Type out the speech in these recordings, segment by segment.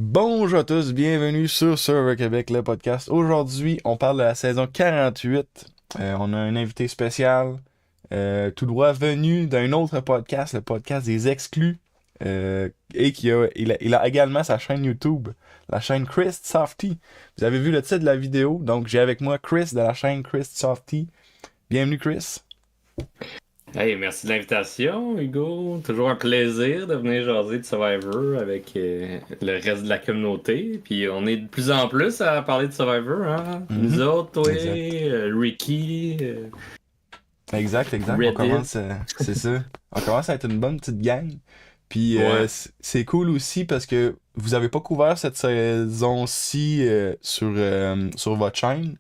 Bonjour à tous, bienvenue sur Server Québec, le podcast. Aujourd'hui, on parle de la saison 48. On a un invité spécial, tout droit venu d'un autre podcast, le podcast des Exclus, et il a également sa chaîne YouTube, la chaîne Chris Softy. Vous avez vu le titre de la vidéo, donc j'ai avec moi Chris de la chaîne Chris Softy. Bienvenue Chris. Hey, merci de l'invitation, Hugo. Toujours un plaisir de venir jaser de Survivor avec le reste de la communauté. Puis on est de plus en plus à parler de Survivor, hein? Nous Mhm. autres, toi, Exact. Ricky, Exact. On Reddit. commence, c'est ça. On commence à être une bonne petite gang. Puis Ouais, c'est cool aussi parce que vous avez pas couvert cette saison-ci sur votre chaîne.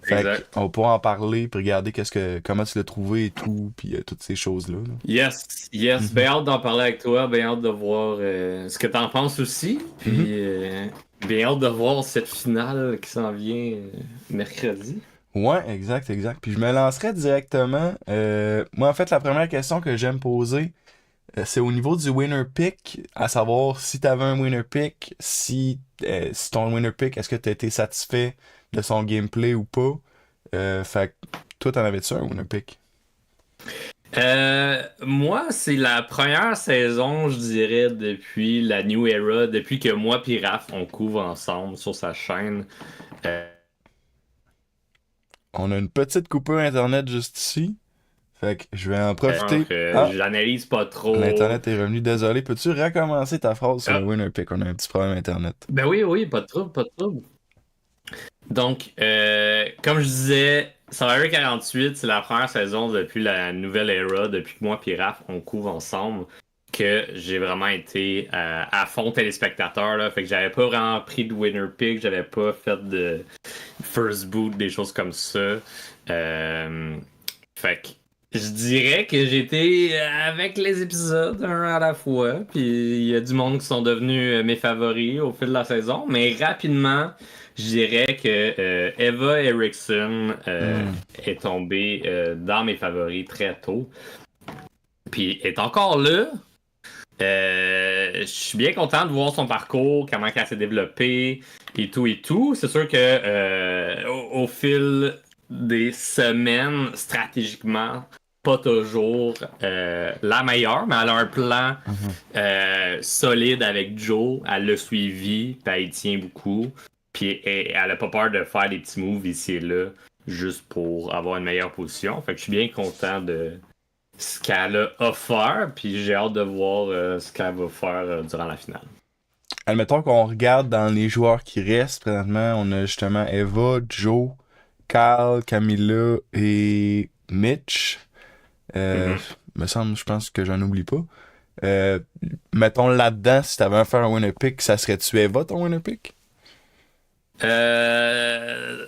Fait exact. qu'on va pouvoir en parler puis regarder comment tu l'as trouvé et tout, puis toutes ces choses-là. Là. Yes, Mhm. bien hâte d'en parler avec toi, bien hâte de voir ce que t'en penses aussi. Mhm. Puis bien hâte de voir cette finale qui s'en vient mercredi. Ouais, exact. Puis je me lancerai directement. Moi, en fait, la première question que j'aime poser, c'est au niveau du winner pick, à savoir si tu avais un winner pick, si ton winner pick, est-ce que tu as été satisfait de son gameplay ou pas. Fait que toi, t'en avais-tu un winner pick? Moi, c'est la première saison, je dirais, depuis la New Era, depuis que moi et Raph, on couvre ensemble sur sa chaîne. Euh, On a une petite coupure Internet juste ici. Fait que je vais en profiter. Ah, J'analyse pas trop. l'Internet est revenu. Désolé, peux-tu recommencer ta phrase sur le Ah, winner pick? On a un petit problème Internet. ben oui, pas de trouble, pas de trouble. Donc, comme je disais, Survivor 48, c'est la première saison depuis la nouvelle era, depuis que moi et Raph, on couvre ensemble, que j'ai vraiment été à fond téléspectateur, là. Fait que j'avais pas vraiment pris de winner pick, j'avais pas fait de first boot, des choses comme ça. Euh, Fait que je dirais que j'étais avec les épisodes un à la fois, puis il y a du monde qui sont devenus mes favoris au fil de la saison, mais rapidement, je dirais que Eva Erickson Hmm. est tombée dans mes favoris très tôt, puis est encore là. Je suis bien content de voir son parcours, comment elle s'est développée et tout et tout. C'est sûr que au fil des semaines, stratégiquement, pas toujours la meilleure, mais elle a un plan Mhm. solide avec Joe. Elle l'a suivi, puis elle y tient beaucoup. Puis elle a pas peur de faire des petits moves ici et là, juste pour avoir une meilleure position. Fait que je suis bien content de ce qu'elle a offert, puis j'ai hâte de voir ce qu'elle va faire durant la finale. Admettons qu'on regarde dans les joueurs qui restent présentement. On a justement Eva, Joe, Carl, Camilla et Mitch. Euh, Mhm. me semble, je pense que j'en oublie pas. Euh, Mettons là-dedans, si t'avais à faire un winner pick, ça serait-tu Eva ton winner pick? Euh...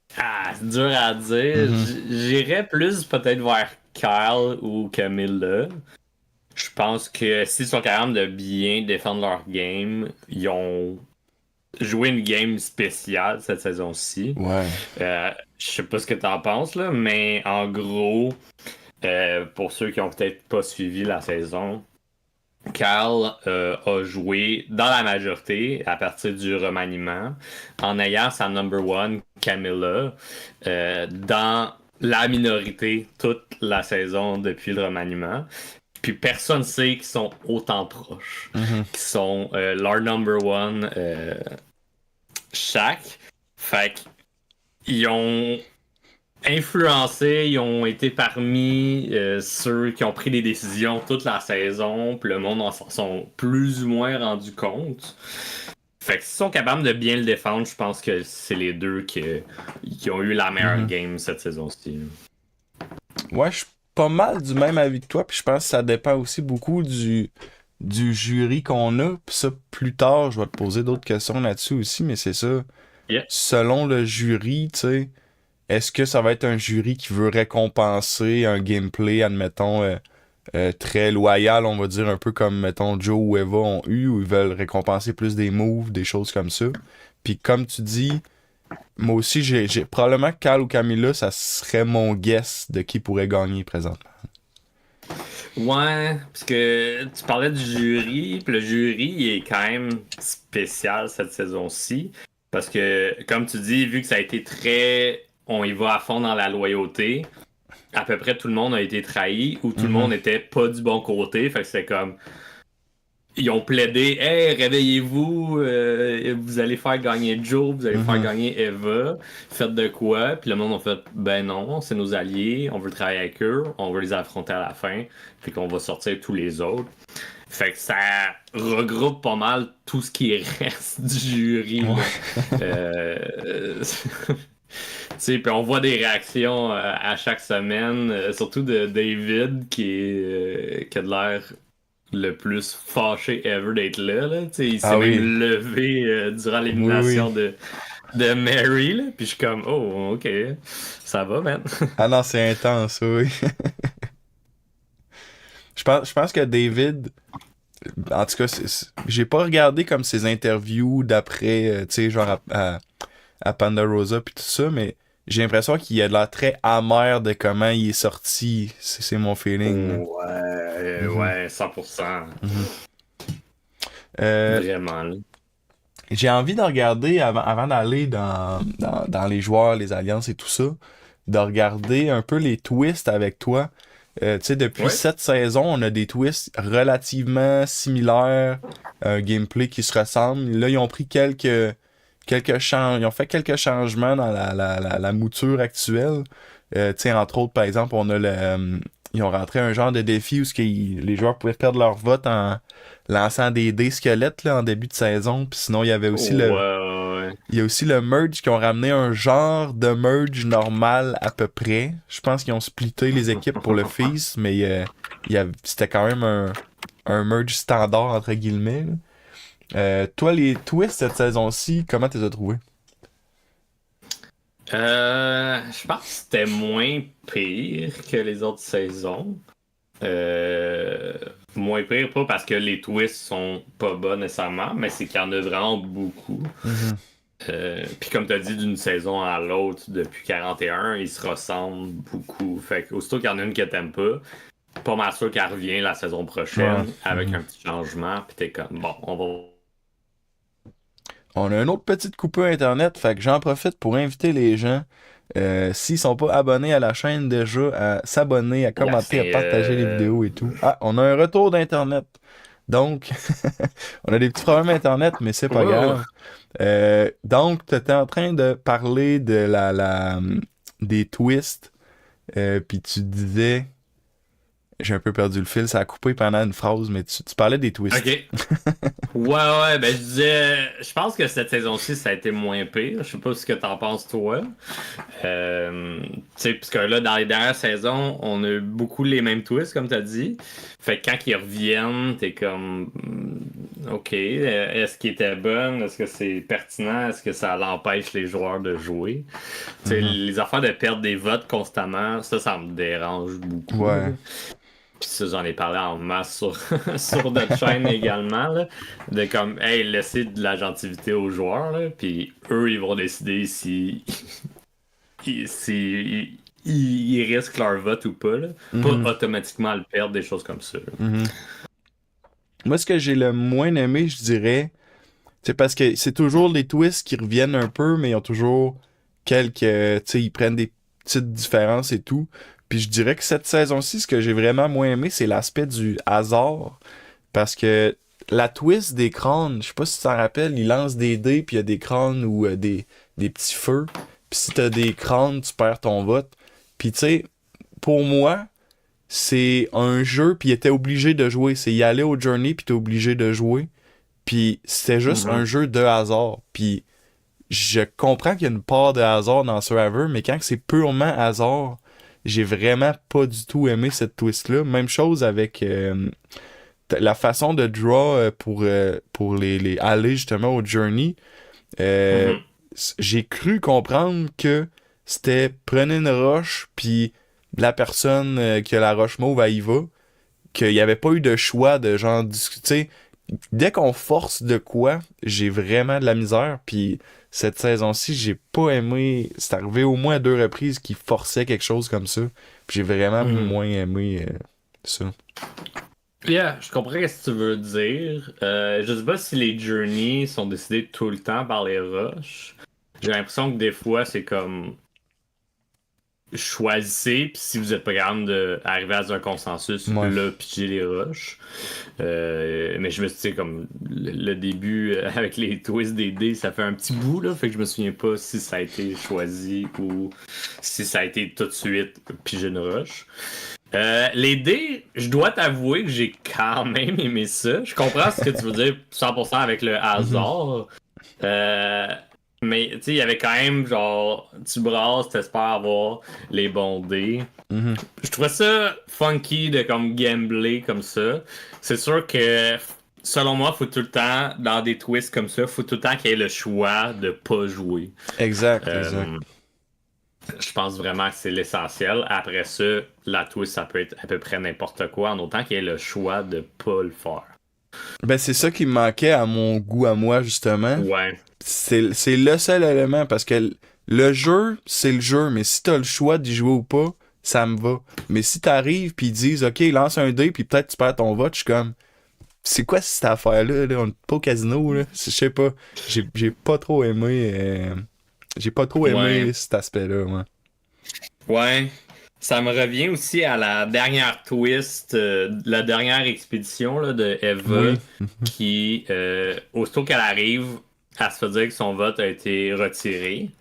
c'est dur à dire. Mhm. J'irais plus peut-être vers Kyle ou Camilla. Je pense que s'ils sont capables de bien défendre leur game, ils ont joué une game spéciale cette saison-ci. Ouais. Je sais pas ce que t'en penses, là, mais en gros, pour ceux qui ont peut-être pas suivi la saison, Carl a joué dans la majorité à partir du remaniement en ayant sa number one, Camilla, dans la minorité toute la saison depuis le remaniement. Puis personne sait qu'ils sont autant proches, Mhm. qu'ils sont leur number one chaque. Fait qu'ils ont influencés, ils ont été parmi ceux qui ont pris des décisions toute la saison, puis le monde en s'en sont plus ou moins rendu compte. Fait que s'ils sont capables de bien le défendre, je pense que c'est les deux qui ont eu la meilleure Mhm. game cette saison-ci. Ouais, je suis pas mal du même avis que toi, puis je pense que ça dépend aussi beaucoup du jury qu'on a. Puis ça, plus tard, je vais te poser d'autres questions là-dessus aussi, mais c'est ça. Yeah. Selon le jury, tu sais, est-ce que ça va être un jury qui veut récompenser un gameplay, admettons, très loyal, on va dire, un peu comme, mettons, Joe ou Eva ont eu, ou ils veulent récompenser plus des moves, des choses comme ça. Puis comme tu dis, moi aussi, probablement que Cal ou Camilla, ça serait mon guess de qui pourrait gagner présentement. Ouais, parce que tu parlais du jury, puis le jury il est quand même spécial cette saison-ci. Parce que, comme tu dis, vu que ça a été très. On y va à fond dans la loyauté, à peu près tout le monde a été trahi ou tout le Mhm. monde était pas du bon côté. Fait que c'est comme. Ils ont plaidé, hey, réveillez-vous, vous allez faire gagner Joe, vous allez faire Mhm. gagner Eva, faites de quoi? Puis le monde a fait, ben non, c'est nos alliés, on veut travailler avec eux, on veut les affronter à la fin, puis qu'on va sortir tous les autres. Fait que ça regroupe pas mal tout ce qui reste du jury, là. Ouais. Tu sais, puis on voit des réactions à chaque semaine, surtout de David qui a de l'air le plus fâché ever d'être là, là. Tu sais, il s'est Ah même oui. levé durant Oui, oui. l'élimination de Mary, là. Puis je suis comme, oh, ok, ça va, man. Ah non, c'est intense, oui. Je pense que David, en tout cas, j'ai pas regardé comme ses interviews d'après, tu sais, genre à Panda Rosa puis tout ça, mais j'ai l'impression qu'il a de l'air très amer de comment il est sorti. C'est mon feeling, là. Ouais, Mhm. ouais, 100%. Mhm. Euh, Vraiment, là. j'ai envie de regarder, avant d'aller dans les joueurs, les alliances et tout ça, de regarder un peu les twists avec toi. Tu sais, depuis Ouais. cette saison, on a des twists relativement similaires, un gameplay qui se ressemble. Là, ils ont pris ils ont fait quelques changements dans la mouture actuelle. Tu sais, entre autres, par exemple, ils ont rentré un genre de défi où les joueurs pouvaient perdre leur vote en lançant des dés squelettes là, en début de saison. Puis sinon, Ouais, ouais. il y a aussi le merge qui ont ramené un genre de merge normal à peu près. Je pense qu'ils ont splitté les équipes pour le Feast, mais c'était quand même un merge standard entre guillemets, là. Toi, les twists cette saison-ci, comment tu les as trouvés? Je pense que c'était moins pire que les autres saisons. Euh, Moins pire, pas parce que les twists sont pas bons nécessairement, mais c'est qu'il y en a vraiment beaucoup. Mhm. Puis comme tu as dit, d'une saison à l'autre, depuis 41, ils se ressemblent beaucoup. Fait que aussitôt qu'il y en a une que t'aimes pas mal sûr qu'elle revient la saison Ouais. prochaine avec Mhm. un petit changement, puis t'es comme, bon, on va. On a une autre petite coupure Internet, fait que j'en profite pour inviter les gens, s'ils sont pas abonnés à la chaîne déjà, à s'abonner, à La commenter, à fin, partager les vidéos et tout. Ah, on a un retour d'Internet. Donc, on a des petits problèmes Internet, mais c'est pas Wow! grave. Donc, tu étais en train de parler de des twists, puis tu disais, j'ai un peu perdu le fil, ça a coupé pendant une phrase, mais tu parlais des twists. Ok. Ouais, ouais, ben je disais, je pense que cette saison-ci, ça a été moins pire. Je sais pas ce que t'en penses, toi. Tu sais, parce que là, dans les dernières saisons, on a eu beaucoup les mêmes twists, comme t'as dit. Fait que quand ils reviennent, t'es comme, ok, est-ce qu'ils étaient bonnes? Est-ce que c'est pertinent? Est-ce que ça l'empêche les joueurs de jouer? Tu sais, Mhm. les affaires de perdre des votes constamment, ça me dérange beaucoup, là. Ouais. Puis ça, j'en ai parlé en masse sur, sur notre chaîne également, là, de comme, hey, laisser de la gentilité aux joueurs, là, puis eux, ils vont décider si ils risquent leur vote ou pas, là. Pas Mhm. automatiquement le perdre, des choses comme ça, là. Mhm. Moi, ce que j'ai le moins aimé, je dirais, c'est parce que c'est toujours des twists qui reviennent un peu, mais ils ont toujours quelques, tu sais, ils prennent des petites différences et tout. Puis je dirais que cette saison-ci, ce que j'ai vraiment moins aimé, c'est l'aspect du hasard. Parce que la twist des crânes, je sais pas si tu t'en rappelles, ils lancent des dés, puis il y a des crânes ou des petits feux. Puis si t'as des crânes, tu perds ton vote. Puis tu sais, pour moi, c'est un jeu, puis il était obligé de jouer. C'est y aller au Journey, puis t'es obligé de jouer. Puis c'était juste un Mhm. jeu de hasard. Puis je comprends qu'il y a une part de hasard dans Survivor, mais quand c'est purement hasard, j'ai vraiment pas du tout aimé cette twist-là. Même chose avec la façon de draw pour les aller justement au Journey. Euh, Mhm. j'ai cru comprendre que c'était prenez une roche, puis la personne qui a la roche mauve, elle y va. Qu'il n'y avait pas eu de choix de genre discuter. Dès qu'on force de quoi, j'ai vraiment de la misère. Puis cette saison-ci, j'ai pas aimé. C'est arrivé au moins à 2 reprises qu'ils forçaient quelque chose comme ça. Puis j'ai vraiment Mhm. moins aimé. ça. Yeah, je comprends ce que tu veux dire. Je sais pas si les journeys sont décidés tout le temps par les rushs. J'ai l'impression que des fois, c'est comme choisissez, puis si vous êtes pas capable d'arriver à un consensus, Ouais. là, pitcher les rushs. Mais je me suis dit, comme le début avec les twists des dés, ça fait un petit bout, là, fait que je me souviens pas si ça a été choisi ou si ça a été tout de suite pigé une rush. Les dés, je dois t'avouer que j'ai quand même aimé ça. Je comprends ce que tu veux dire 100% avec le hasard. Mais tu sais, il y avait quand même genre, tu brasses, t'espères avoir les bons dés. Mhm. Je trouvais ça funky de comme gambler comme ça. C'est sûr que selon moi, faut tout le temps, dans des twists comme ça, faut tout le temps qu'il y ait le choix de pas jouer. Exact. Je pense vraiment que c'est l'essentiel. Après ça, la twist, ça peut être à peu près n'importe quoi, en autant qu'il y ait le choix de pas le faire. Ben, c'est ça qui me manquait à mon goût à moi, justement. Ouais. C'est le seul élément, parce que le jeu, c'est le jeu, mais si t'as le choix d'y jouer ou pas, ça me va. Mais si t'arrives pis ils disent, OK, lance un dé, puis peut-être tu perds ton vote, je suis comme, c'est quoi cette affaire-là, là? On est pas au casino, là? Je sais pas. J'ai pas trop aimé, Ouais. cet aspect-là, moi. Ouais. Ça me revient aussi à la dernière twist, la dernière expédition là, de Eva, Oui. qui, aussitôt qu'elle arrive, elle se fait dire que son vote a été retiré.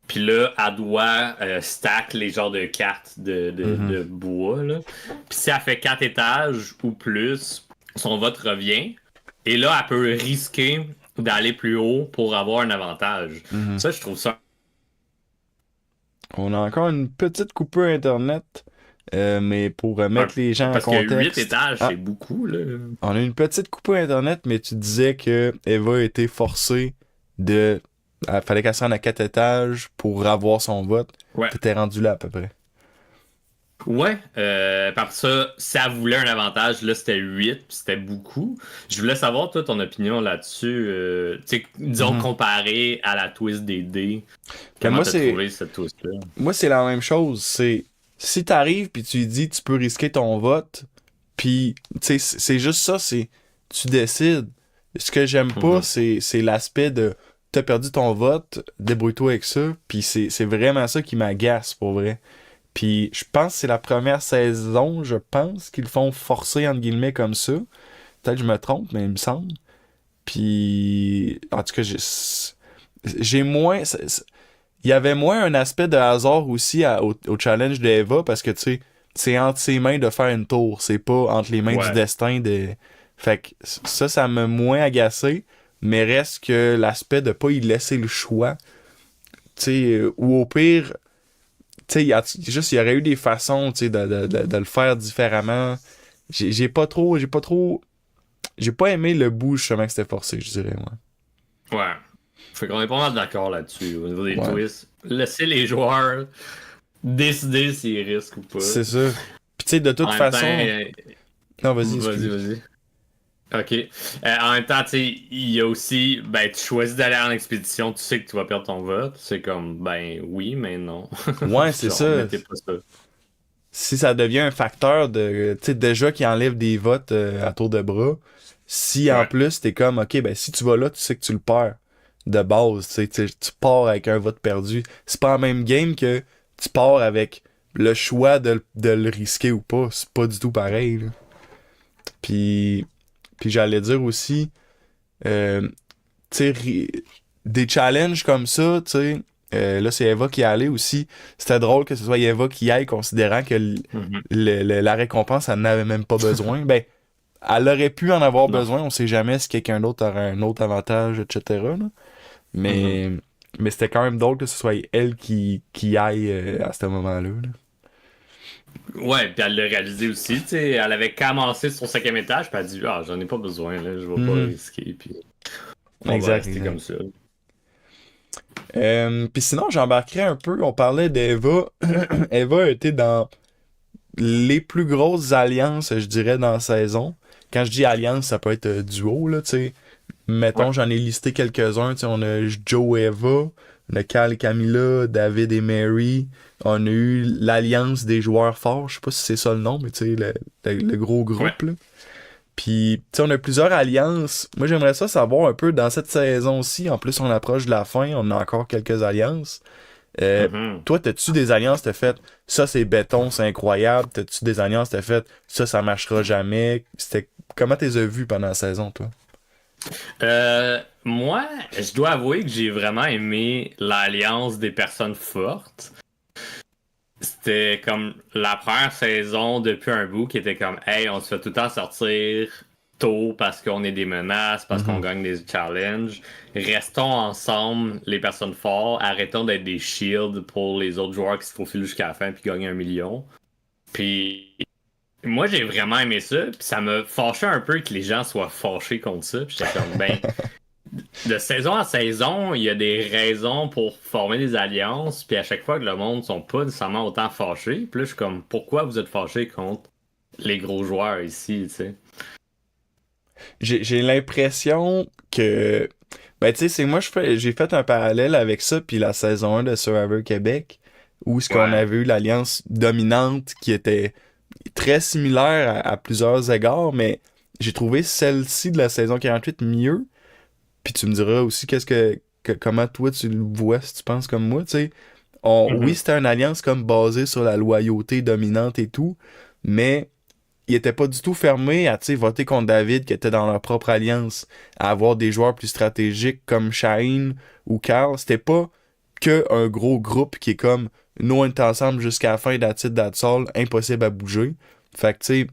Puis là, elle doit stack les genres de cartes de bois. Là. Puis si elle fait 4 étages ou plus, son vote revient. Et là, elle peut risquer d'aller plus haut pour avoir un avantage. Mhm. Ça, je trouve ça. On a encore une petite coupure Internet, mais pour mettre les gens en Parce que 8 contexte... étages, Ah, c'est beaucoup. Là. on a une petite coupure Internet, mais tu disais que Eva a été forcée de... fallait qu'elle se rende à 4 étages pour avoir son vote. Ouais. T'étais rendu là à peu près. Ouais, par ça, si elle voulait un avantage, là, c'était 8, puis c'était beaucoup. Je voulais savoir, toi, ton opinion là-dessus. Tu sais, disons, comparé à la twist des dés. Ben, Comment t'as trouvé cette twist-là? moi, c'est la même chose. C'est si t'arrives puis tu lui dis tu peux risquer ton vote, puis tu sais, c'est juste ça, c'est tu décides. Ce que j'aime pas, c'est l'aspect de t'as perdu ton vote, débrouille-toi avec ça, puis c'est vraiment ça qui m'agace pour vrai. Puis je pense que c'est la première saison, je pense, qu'ils le font forcer entre guillemets comme ça. Peut-être que je me trompe, mais il me semble. Puis en tout cas, j'ai moins il y avait moins un aspect de hasard aussi au challenge de Eva parce que tu sais, c'est entre ses mains de faire une tour, c'est pas entre les mains du destin de. Fait que ça m'a moins agacé, mais reste que l'aspect de pas y laisser le choix. Tu sais, ou au pire, tu sais, il y aurait eu des façons, tu sais, de le faire différemment. J'ai pas aimé le bout justement que c'était forcé, je dirais, moi. Ouais. Fait qu'on est pas mal d'accord là-dessus, au niveau des Ouais. twists. Laisser les joueurs décider s'ils risquent ou pas. C'est ça. Puis tu sais, de toute En même façon. temps, Non, vas-y, vas-y. Ok. En même temps, tu sais, il y a aussi, ben, tu choisis d'aller en expédition, tu sais que tu vas perdre ton vote. C'est comme, ben, oui, mais non. Ouais, c'est Genre, ça. mettez pas ça. Si ça devient un facteur de, tu sais, déjà qui enlève des votes à tour de bras, si en plus t'es comme, ok, ben si tu vas là, tu sais que tu le perds de base, tu pars avec un vote perdu. C'est pas la même game que tu pars avec le choix de le risquer ou pas. C'est pas du tout pareil, là. Puis j'allais dire aussi, tu sais, des challenges comme ça, tu sais, là c'est Eva qui est allée aussi. C'était drôle que ce soit Eva qui aille, considérant que la récompense, elle n'avait même pas besoin. Ben, elle aurait pu en avoir besoin, on sait jamais si quelqu'un d'autre aurait un autre avantage, etc. là. Mais c'était quand même drôle que ce soit elle qui aille à ce moment-là. Là. Ouais, puis elle l'a réalisé aussi, tu sais, elle avait commencé sur son 5e étage, puis elle a dit, ah, j'en ai pas besoin, là, je vais pas risquer, puis on va rester comme ça. Puis sinon, j'embarquerais un peu, on parlait d'Eva. Eva a été dans les plus grosses alliances, je dirais, dans la saison. Quand je dis alliance, ça peut être duo, là, tu sais. Mettons, j'en ai listé quelques-uns, tu sais, on a Joe Eva, a Cal et Camilla, David et Mary. On a eu l'Alliance des joueurs forts. Je sais pas si c'est ça le nom, mais tu sais, le gros Ouais. groupe, là. Puis, tu sais, on a plusieurs alliances. Moi, j'aimerais ça savoir un peu dans cette saison-ci. En plus, on approche de la fin. On a encore quelques alliances. Mhm. Toi, t'as-tu des alliances, t'as fait ça, c'est béton, c'est incroyable. T'as-tu des alliances, t'as fait ça marchera jamais. Comment t'es as vu pendant la saison, toi? Moi, je dois avouer que j'ai vraiment aimé l'alliance des personnes fortes. C'était comme la première saison depuis un bout qui était comme hey, on se fait tout le temps sortir tôt parce qu'on est des menaces, parce qu'on Mhm. gagne des challenges. Restons ensemble, les personnes fortes. Arrêtons d'être des shields pour les autres joueurs qui se faufilent jusqu'à la fin puis gagnent 1 million. Puis moi, j'ai vraiment aimé ça. Puis ça m'a fâché un peu que les gens soient fâchés contre ça. Puis j'étais comme, ben, de saison en saison, il y a des raisons pour former des alliances. Puis à chaque fois que le monde ne sont pas nécessairement autant fâchés. Puis là, je suis comme, pourquoi vous êtes fâchés contre les gros joueurs ici, tu sais? J'ai l'impression que. Ben, tu sais, c'est moi, j'ai fait un parallèle avec ça, puis la saison 1 de Survivor Québec, où ce qu'on Ouais. avait eu l'alliance dominante qui était très similaire à plusieurs égards, mais j'ai trouvé celle-ci de la saison 48 mieux. Puis tu me diras aussi comment toi tu le vois si tu penses comme moi, tu sais. Oui, Mhm. c'était une alliance comme basée sur la loyauté dominante et tout, mais il était pas du tout fermé à, tu sais, voter contre David qui était dans leur propre alliance, à avoir des joueurs plus stratégiques comme Shaheen ou Carl. C'était pas que un gros groupe qui est comme nous on est ensemble jusqu'à la fin d'Atit d'Atsol, impossible à bouger. Fait que tu sais,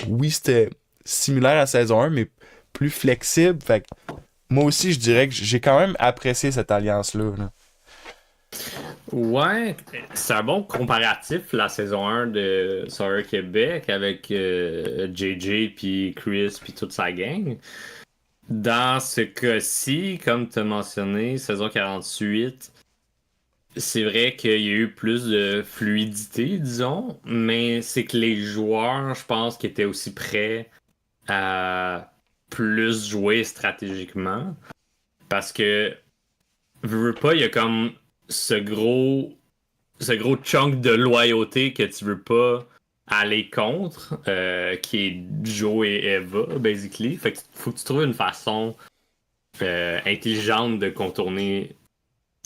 oui, c'était similaire à saison 1, mais plus flexible. Fait que moi aussi, je dirais que j'ai quand même apprécié cette alliance-là, là. Ouais, c'est un bon comparatif, la saison 1 de Survivor Québec avec JJ puis Chris puis toute sa gang. Dans ce cas-ci, comme tu as mentionné, saison 48, c'est vrai qu'il y a eu plus de fluidité, disons, mais c'est que les joueurs, je pense, qui étaient aussi prêts à plus jouer stratégiquement. Parce que, veux pas, il y a comme ce gros, ce gros chunk de loyauté que tu veux pas aller contre, qui est Joe et Eva, basically. Fait que faut que tu trouves une façon intelligente de contourner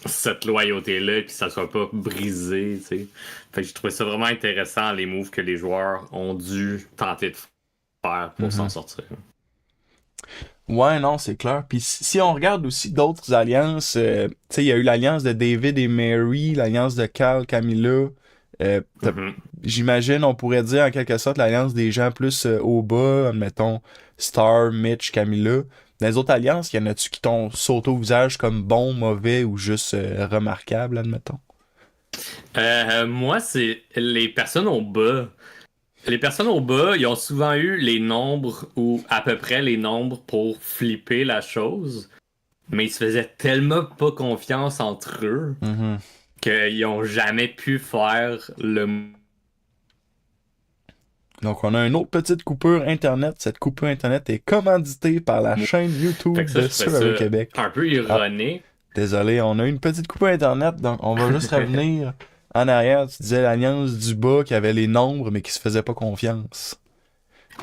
cette loyauté-là et que ça soit pas brisé, tu sais. Fait que j'ai trouvé ça vraiment intéressant, les moves que les joueurs ont dû tenter de faire pour s'en Mhm. sortir. Ouais, non, c'est clair. Puis si on regarde aussi d'autres alliances, tu sais, il y a eu l'alliance de David et Mary, l'alliance de Carl, Camilla. T'as- Mhm. J'imagine, on pourrait dire en quelque sorte l'alliance des gens plus au bas, admettons Star, Mitch, Camilla. Dans les autres alliances, y en a-tu qui t'ont sauté au visage comme bon, mauvais ou juste remarquable, admettons? Moi, c'est les personnes au bas. Les personnes au bas, ils ont souvent eu les nombres ou à peu près les nombres pour flipper la chose, mais ils se faisaient tellement pas confiance entre eux Mhm. qu'ils ont jamais pu faire le. Donc, on a une autre petite coupure Internet. Cette coupure Internet est commanditée par la chaîne Fait YouTube que ça, de je trouvais Survivor ça Québec. un peu Ah, ironique. désolé, on a eu une petite coupure Internet, donc on va juste revenir en arrière. Tu disais l'alliance du bas qui avait les nombres, mais qui se faisait pas confiance.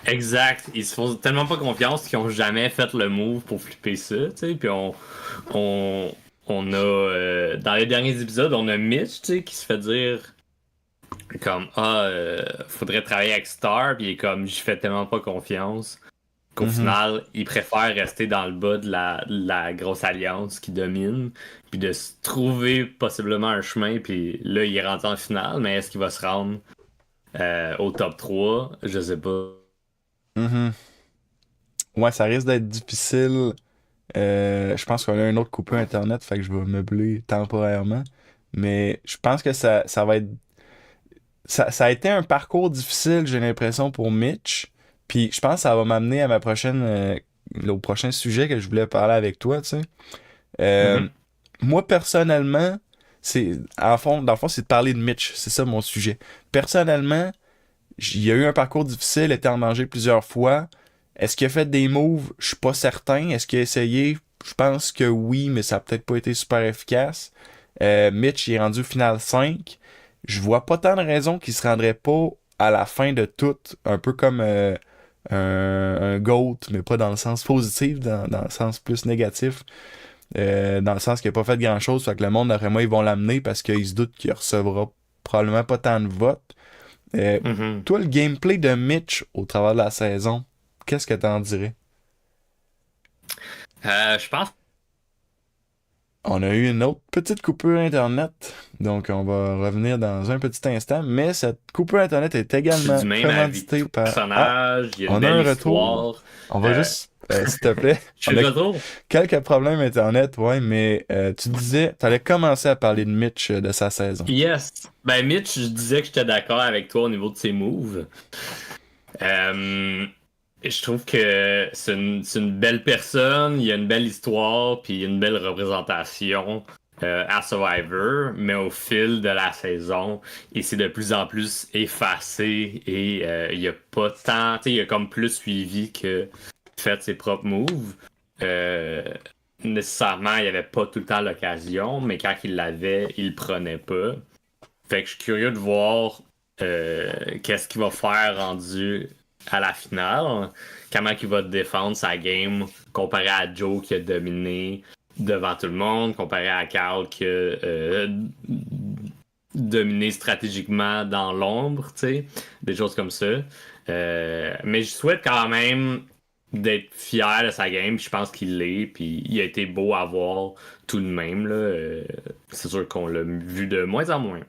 Exact. Ils se font tellement pas confiance qu'ils ont jamais fait le move pour flipper ça, tu sais. Puis on, on a, dans les derniers épisodes, on a Mitch, tu sais, qui se fait dire comme, faudrait travailler avec Star, puis il est comme, j'y fais tellement pas confiance qu'au Mhm, final, il préfère rester dans le bas de la grosse alliance qui domine, puis de se trouver possiblement un chemin, puis là, il est rentré en finale, mais est-ce qu'il va se rendre au top 3? Je sais pas. mhm. Ouais, ça risque d'être difficile. Je pense qu'on a une autre coupure Internet, fait que je vais meubler temporairement. Mais je pense que ça va être. Ça a été un parcours difficile, j'ai l'impression, pour Mitch. Puis je pense que ça va m'amener à ma prochaine. Au prochain sujet que je voulais parler avec toi, tu sais. Euh, Mhm. Moi, personnellement, dans le fond, c'est de parler de Mitch. C'est ça mon sujet. Personnellement, il y a eu un parcours difficile, été en danger plusieurs fois. Est-ce qu'il a fait des moves? Je suis pas certain. Est-ce qu'il a essayé? Je pense que oui, mais ça a peut-être pas été super efficace. Mitch, il est rendu au final 5. Je vois pas tant de raisons qu'il se rendrait pas à la fin de tout, un peu comme un GOAT, mais pas dans le sens positif, dans le sens plus négatif. Dans le sens qu'il a pas fait grand-chose, fait que le monde, d'après moi, ils vont l'amener parce qu'ils se doutent qu'il recevra probablement pas tant de votes. Mhm. Toi, le gameplay de Mitch au travers de la saison, qu'est-ce que t'en dirais? Je pense On a eu une autre petite coupure Internet, donc on va revenir dans un petit instant, mais cette coupure Internet est que je suis également du même avis que commanditée tout le par... Ah, personnage. Il y a une on a belle un retour. histoire. On va Euh, juste, s'il te plaît, je suis on a de retour. quelques problèmes Internet, ouais, mais tu disais, t'allais commencer à parler de Mitch de sa saison. Yes. Ben, Mitch, je disais que j'étais d'accord avec toi au niveau de ses moves. Euh, je trouve que c'est une belle personne, il y a une belle histoire, puis une belle représentation à Survivor, mais au fil de la saison, il s'est de plus en plus effacé et il y a pas tant, tu sais, il a comme plus suivi que fait ses propres moves. Euh, Nécessairement, il n'y avait pas tout le temps l'occasion, mais quand il l'avait, il le prenait pas. Fait que je suis curieux de voir qu'est-ce qu'il va faire rendu à la finale. Comment il va défendre sa game comparé à Joe qui a dominé devant tout le monde, comparé à Carl qui a dominé stratégiquement dans l'ombre, tu sais, des choses comme ça. Mais je souhaite quand même d'être fier de sa game, puis je pense qu'il l'est, puis il a été beau à voir tout de même, là. C'est sûr qu'on l'a vu de moins en moins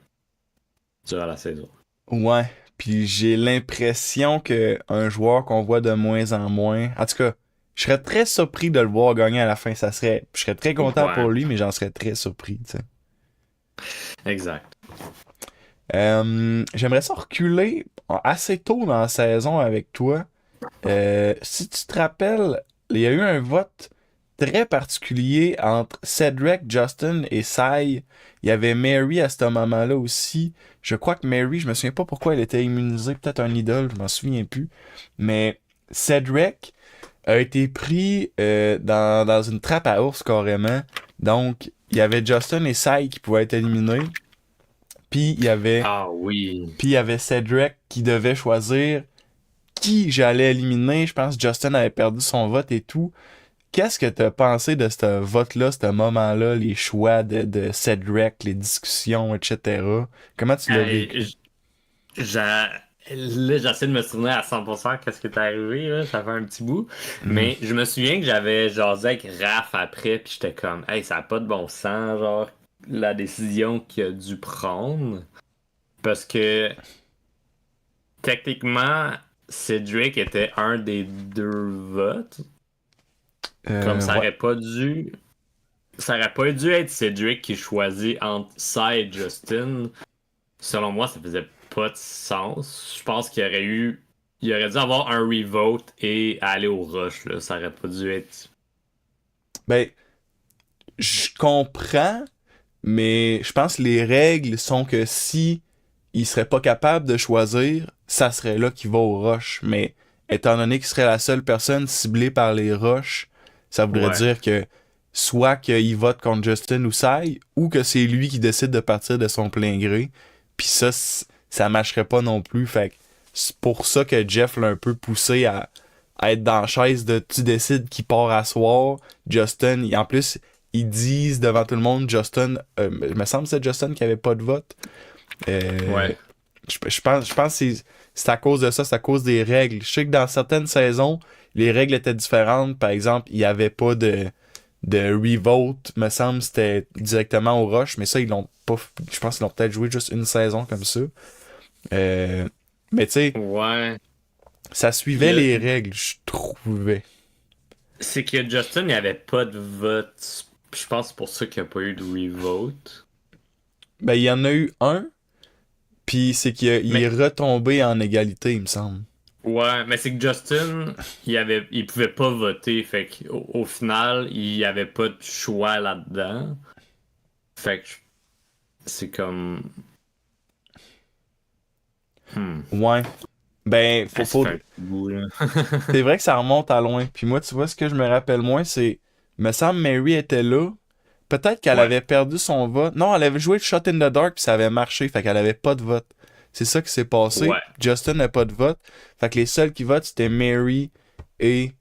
durant la saison. Ouais, puis j'ai l'impression que un joueur qu'on voit de moins en moins, en tout cas, je serais très surpris de le voir gagner à la fin. Je serais très content pour Ouais, lui, mais j'en serais très surpris, tu sais. exact. J'aimerais ça reculer assez tôt dans la saison avec toi. Si tu te rappelles, il y a eu un vote très particulier entre Cedric, Justin et Sai. Il y avait Mary à ce moment-là aussi. Je crois que Mary, je me souviens pas pourquoi elle était immunisée, peut-être un idole, je m'en souviens plus. Mais Cedric a été pris dans une trappe à ours carrément. Donc, il y avait Justin et Sai qui pouvaient être éliminés. Puis il y avait, Ah oui. puis il y avait Cedric qui devait choisir qui j'allais éliminer. Je pense que Justin avait perdu son vote et tout. Qu'est-ce que t'as pensé de ce vote-là, ce moment-là, les choix de Cedric, les discussions, etc. Comment tu l'as vécu? Hey, là, j'essaie de me souvenir à 100% qu'est-ce qui est arrivé, là. Ça fait un petit bout. Hmm. Mais je me souviens que j'avais jasé avec Raph après, puis j'étais comme, hey, ça n'a pas de bon sens, genre, la décision qu'il a dû prendre. Parce que, techniquement, Cedric était un des deux votes. Comme ça Ouais. aurait pas dû. Ça aurait pas dû être Cedric qui choisit entre Sai et Justin. Selon moi, ça faisait pas de sens. Je pense qu'il y aurait eu. Il aurait dû avoir un revote et aller au rush, là. Ça aurait pas dû être. Ben, je comprends, mais je pense que les règles sont que si il serait pas capable de choisir, ça serait là qu'il va au rush. Mais étant donné qu'il serait la seule personne ciblée par les rushs, ça voudrait Ouais. dire que soit qu'il vote contre Justin ou Sai, ou que c'est lui qui décide de partir de son plein gré. Puis ça, ça marcherait pas non plus. Fait que c'est pour ça que Jeff l'a un peu poussé à être dans la chaise de tu décides qui part à soir. Justin, en plus, ils disent devant tout le monde, Justin, il me semble que c'est Justin qui avait pas de vote. Euh, Ouais. je pense que c'est à cause de ça, c'est à cause des règles. Je sais que dans certaines saisons, les règles étaient différentes. Par exemple, il n'y avait pas de revote, me semble, c'était directement au rush, mais ça, ils l'ont pas. Je pense qu'ils l'ont peut-être joué juste une saison comme ça. Euh, mais tu sais, Ouais. ça Il suivait y a- les règles, je trouvais. C'est que Justin, il n'y avait pas de vote. Je pense que c'est pour ça qu'il n'y a pas eu de revote. Ben, il y en a eu un, puis c'est qu'il est Mais retombé en égalité, il me semble. ouais, mais c'est que Justin, il pouvait pas voter, fait qu'au final, il y avait pas de choix là-dedans. Fait que c'est comme, hmm, Ouais. Ben, ah, ça fait un petit bout, là. c'est vrai que ça remonte à loin. Puis moi, tu vois, ce que je me rappelle moins, c'est. Me semble Mary était là. Peut-être qu'elle Ouais. avait perdu son vote. Non, elle avait joué Shot in the Dark puis ça avait marché, fait qu'elle avait pas de vote. C'est ça qui s'est passé. Ouais. Justin n'a pas de vote. Fait que les seuls qui votent, c'était Mary et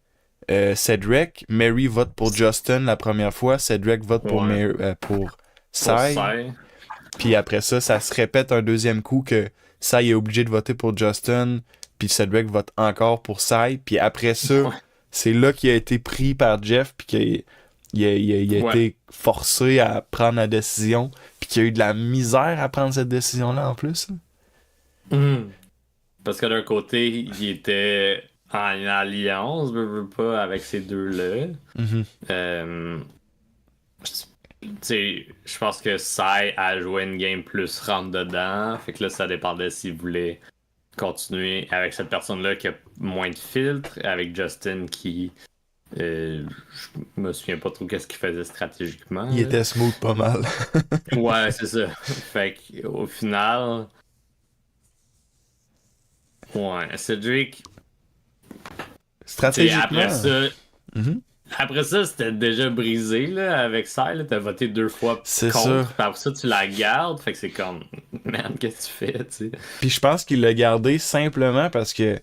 Cedric. Mary vote pour Justin la première fois. Cedric vote Ouais. pour Pour Sai. ça. Puis après ça, ça se répète un deuxième coup que Sai est obligé de voter pour Justin. Puis Cedric vote encore pour Sai. Puis après ça, Ouais. c'est là qu'il a été pris par Jeff. Puis qu'il a Ouais. été forcé à prendre la décision. Puis qu'il a eu de la misère à prendre cette décision-là en plus. Mhm. Parce que d'un côté, il était en alliance, veux pas, avec ces deux-là. Mhm. Euh, je pense que Sai a joué une game plus rentre dedans. Fait que là, ça dépendait s'il voulait continuer avec cette personne-là qui a moins de filtres, avec Justin qui. Je me souviens pas trop qu'est-ce qu'il faisait stratégiquement. Il Là. était smooth pas mal. Ouais, c'est ça. Fait qu'au final. Ouais, Cedric. Après Stratégiquement. ça. Mhm. Après ça, c'était déjà brisé là, avec ça. T'as voté 2 fois C'est ça. contre, puis après ça, tu la gardes. Fait que c'est comme, man, qu'est-ce que tu fais, tu sais? Puis je pense qu'il l'a gardé simplement parce que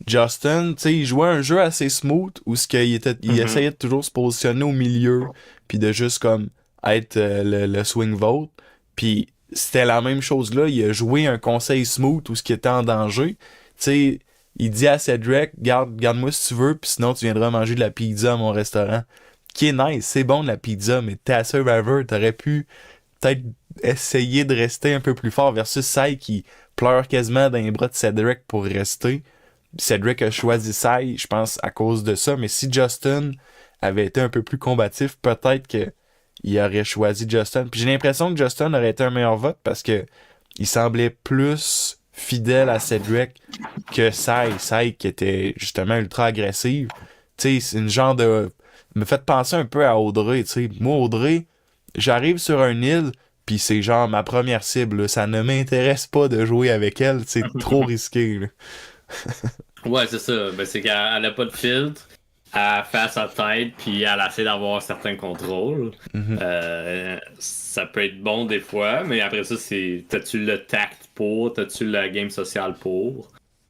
Justin, tu sais, il jouait un jeu assez smooth où il Mhm. essayait de toujours se positionner au milieu puis de juste comme être le swing vote. Puis c'était la même chose là, il a joué un conseil smooth où ce qui était en danger. Tu sais, il dit à Cedric, garde-moi si tu veux, puis sinon tu viendras manger de la pizza à mon restaurant. Qui est nice, c'est bon de la pizza, mais t'es à Survivor, t'aurais pu peut-être essayer de rester un peu plus fort versus Sai qui pleure quasiment dans les bras de Cedric pour rester. Cedric a choisi Sai, je pense, à cause de ça. Mais si Justin avait été un peu plus combatif, peut-être que il aurait choisi Justin. Puis j'ai l'impression que Justin aurait été un meilleur vote parce que il semblait plus fidèle à Cedric que Sai. Sai qui était justement ultra agressive. Tu sais, c'est une genre de... me fait penser un peu à Audrey, tu sais. Moi, Audrey, j'arrive sur un île, puis c'est genre ma première cible, là. Ça ne m'intéresse pas de jouer avec elle, c'est trop risqué, là. Ouais, c'est ça. Ben, c'est qu'elle elle a pas de filtre. Elle fait à sa tête, puis elle essaie d'avoir certains contrôles. Mhm. Ça peut être bon des fois, mais après ça, c'est t'as-tu le tact pour, t'as-tu la game sociale pour?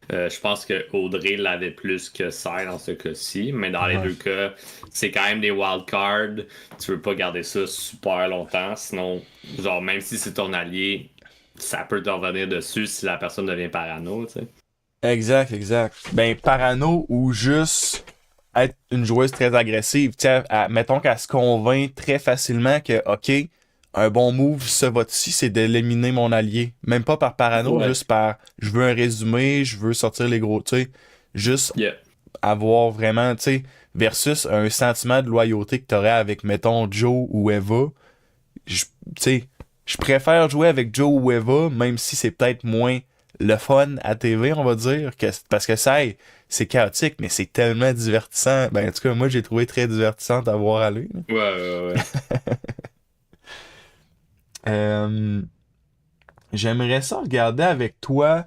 Je pense que Audrey l'avait plus que ça dans ce cas-ci, mais dans les Ouais. deux cas, c'est quand même des wildcards. Tu veux pas garder ça super longtemps, sinon, genre, même si c'est ton allié, ça peut te revenir dessus si la personne devient parano, tu sais. Exact, exact. Ben, parano ou juste être une joueuse très agressive. Tiens, mettons qu'elle se convainc très facilement que, OK, un bon move, ce vote-ci, c'est d'éliminer mon allié. Même pas par parano, Ouais. juste par je veux un résumé, je veux sortir les gros, tu sais. Juste Yeah. avoir vraiment, tu sais, versus un sentiment de loyauté que t'aurais avec, mettons, Joe ou Eva. Tu sais, je préfère jouer avec Joe ou Eva, même si c'est peut-être moins le fun à TV, on va dire, parce que ça, c'est chaotique, mais c'est tellement divertissant. Ben, en tout cas, moi, j'ai trouvé très divertissant à voir aller. Là. Ouais, ouais, ouais. Euh, J'aimerais ça regarder avec toi.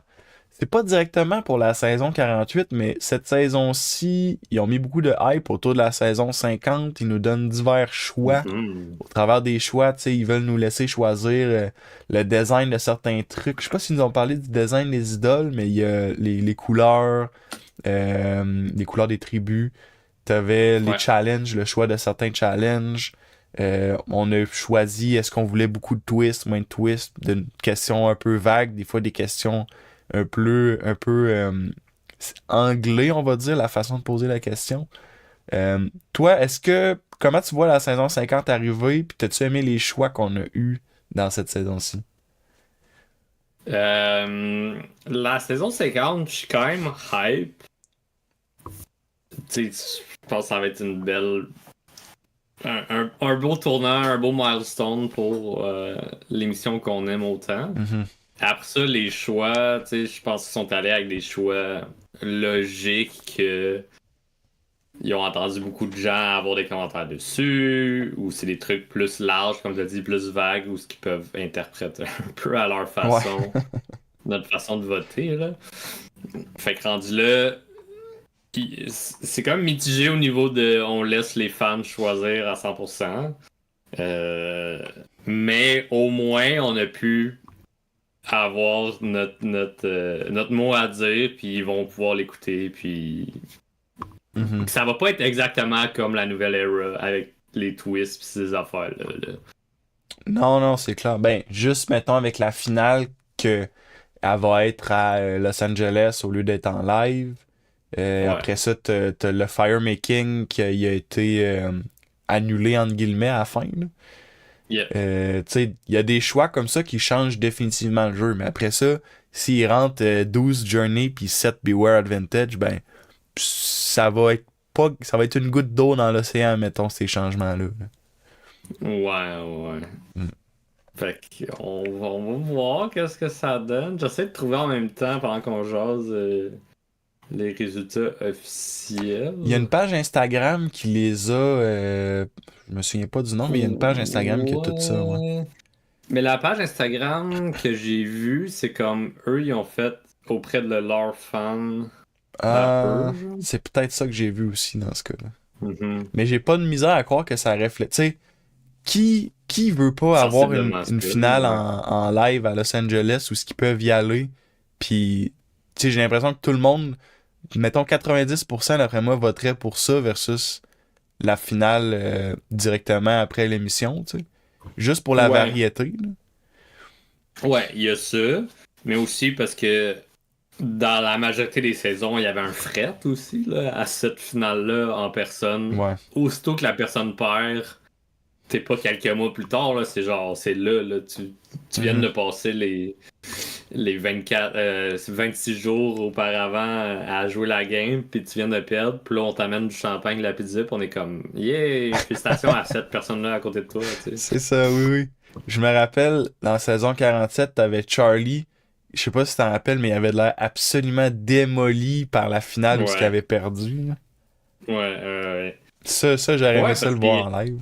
C'est pas directement pour la saison 48, mais cette saison-ci, ils ont mis beaucoup de hype autour de la saison 50. Ils nous donnent divers choix. Mhm. Au travers des choix, tu sais, ils veulent nous laisser choisir le design de certains trucs. Je sais pas s'ils nous ont parlé du design des idoles, mais il y a les couleurs des tribus. T'avais les Ouais. challenges, le choix de certains challenges. On a choisi est-ce qu'on voulait beaucoup de twists, moins de twists, de questions un peu vagues, des fois des questions un peu anglais, on va dire, la façon de poser la question. Toi, comment tu vois la saison 50 arriver, puis t'as-tu aimé les choix qu'on a eus dans cette saison-ci? La saison 50, je suis quand même hype. Tu sais, je pense que ça va être une belle. Un beau tournant, un beau milestone pour l'émission qu'on aime autant. Mhm. Après ça, les choix, tu sais, je pense qu'ils sont allés avec des choix logiques. Ils ont entendu beaucoup de gens avoir des commentaires dessus, ou c'est des trucs plus larges, comme tu as dit, plus vagues, ou ce qu'ils peuvent interpréter un peu à leur Ouais. façon, notre façon de voter, là. Fait que rendu là, c'est quand même mitigé au niveau de on laisse les fans choisir à 100%. Euh, mais au moins, on a pu avoir notre mot à dire, puis ils vont pouvoir l'écouter, puis Mhm. ça va pas être exactement comme la nouvelle era avec les twists pis ces affaires-là. Là. Non, non, c'est clair. Ben, juste mettons avec la finale que elle va être à Los Angeles au lieu d'être en live. Ouais. Après ça, t'as le firemaking qui a été annulé entre guillemets à la fin, là. Yeah. Tu sais, il y a des choix comme ça qui changent définitivement le jeu, mais après ça, s'ils rentrent 12 Journey puis 7 Beware Advantage, ben ça va être pas ça va être une goutte d'eau dans l'océan, mettons, ces changements-là. Là. Ouais. Mm. Fait on va voir qu'est-ce que ça donne. J'essaie de trouver en même temps pendant qu'on jase les résultats Il y a une officiels. page Instagram qui les a je me souviens pas du nom, mais il y a une page Instagram qui a tout ça, ouais. Ouais. Mais la page Instagram que j'ai vue, c'est comme eux, ils ont fait auprès de leurs fans à eux. Genre. C'est peut-être ça que j'ai vu aussi dans ce cas-là. Mhm. Mais j'ai pas de misère à croire que ça reflète. Tu sais, qui veut pas avoir Sensiblement une ça, finale ouais. en live à Los Angeles où ce qu'ils peuvent y aller? Puis, tu sais, j'ai l'impression que tout le monde, mettons 90% d'après moi, voterait pour ça versus la finale directement après l'émission, tu sais. Juste pour la Ouais, variété, là. ouais, il y a ça, mais aussi parce que dans la majorité des saisons, il y avait un fret aussi là, à cette finale-là en personne. Ouais. Aussitôt que la personne perd, t'es pas quelques mois plus tard, là, c'est genre, c'est là, tu viens Mhm. de passer les 24, 26 jours auparavant à jouer la game, puis tu viens de perdre, puis là on t'amène du champagne, de la pizza, puis on est comme, yeah, félicitations à cette personne-là à côté de toi, tu sais. C'est ça, oui, oui. Je me rappelle, dans la saison 47, t'avais Charlie. Je sais pas si t'en rappelles, mais il avait l'air absolument démoli par la finale où ce qu'il Ouais, avait perdu, là. ouais. Ça, j'aurais aimé Ouais, ça parce le voir qu'il en live.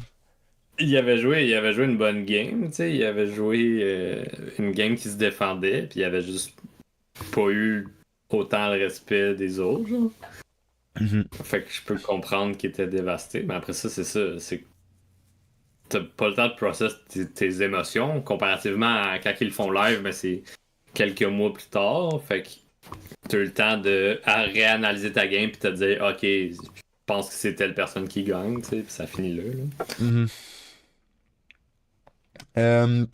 il avait joué une bonne game, tu sais, il avait joué une game qui se défendait, puis il avait juste pas eu autant le respect des autres, genre. Mhm. Fait que je peux comprendre qu'il était dévasté, mais après ça, c'est ça, c'est que t'as pas le temps de process tes émotions, comparativement à quand ils le font live, mais c'est quelques mois plus tard, fait que t'as eu le temps de réanalyser ta game puis te dire, ok, je pense que c'est telle personne qui gagne, tu sais, puis ça finit là. Mhm.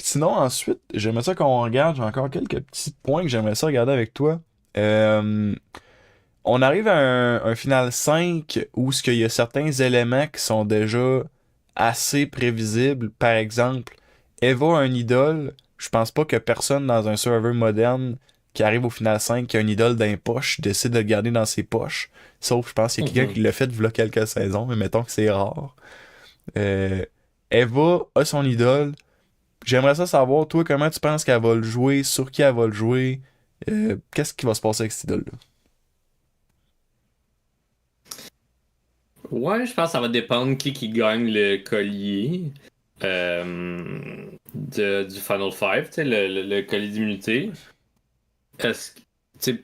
Sinon, ensuite, j'aimerais ça qu'on regarde. J'ai encore quelques petits points que j'aimerais ça regarder avec toi. Euh, on arrive à un final 5 où il y a certains éléments qui sont déjà assez prévisibles. Par exemple, Eva a un idole. Je pense pas que personne dans un serveur moderne qui arrive au final 5 qui a une idole dans les poches décide de le garder dans ses poches. Sauf, je pense qu'il y a quelqu'un Mhm. qui l'a fait v'là quelques saisons, mais mettons que c'est rare. Euh, Eva a son idole. J'aimerais ça savoir, toi, comment tu penses qu'elle va le jouer, sur qui elle va le jouer, qu'est-ce qui va se passer avec cette idole-là? Ouais, je pense que ça va dépendre qui gagne le collier du Final Five, tu sais, le collier d'immunité. Est-ce que, tu sais,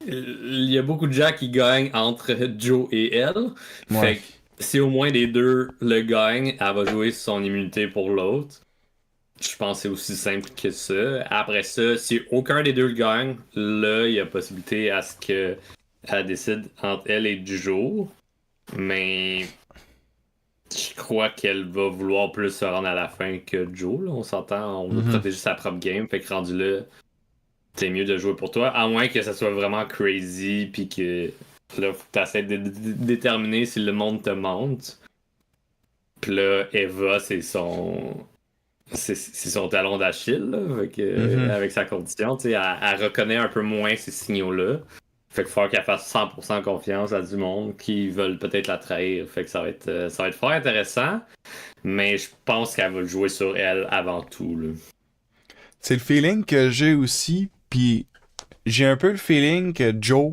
il y a beaucoup de gens qui gagnent entre Joe et elle. Ouais. Fait que si au moins les deux le gagnent, elle va jouer son immunité pour l'autre. Je pense que c'est aussi simple que ça. Après ça, si aucun des deux le gagne, là, il y a possibilité à ce que elle décide entre elle et du jour. Mais je crois qu'elle va vouloir plus se rendre à la fin que Joe. Là. On s'entend, on veut Mhm. protéger sa propre game. Fait que rendu là, c'est mieux de jouer pour toi. À moins que ça soit vraiment crazy. Puis que là, faut que tu essaies de déterminer si le monde te monte. Puis là, Eva, c'est son talon d'Achille, là, Mhm. avec sa condition. Tu sais, elle reconnaît un peu moins ces signaux-là. Fait qu'il faut qu'elle fasse 100% confiance à du monde qui veulent peut-être la trahir. Fait que ça va être fort intéressant. Mais je pense qu'elle va le jouer sur elle avant tout. Là. C'est le feeling que j'ai aussi, puis j'ai un peu le feeling que Joe,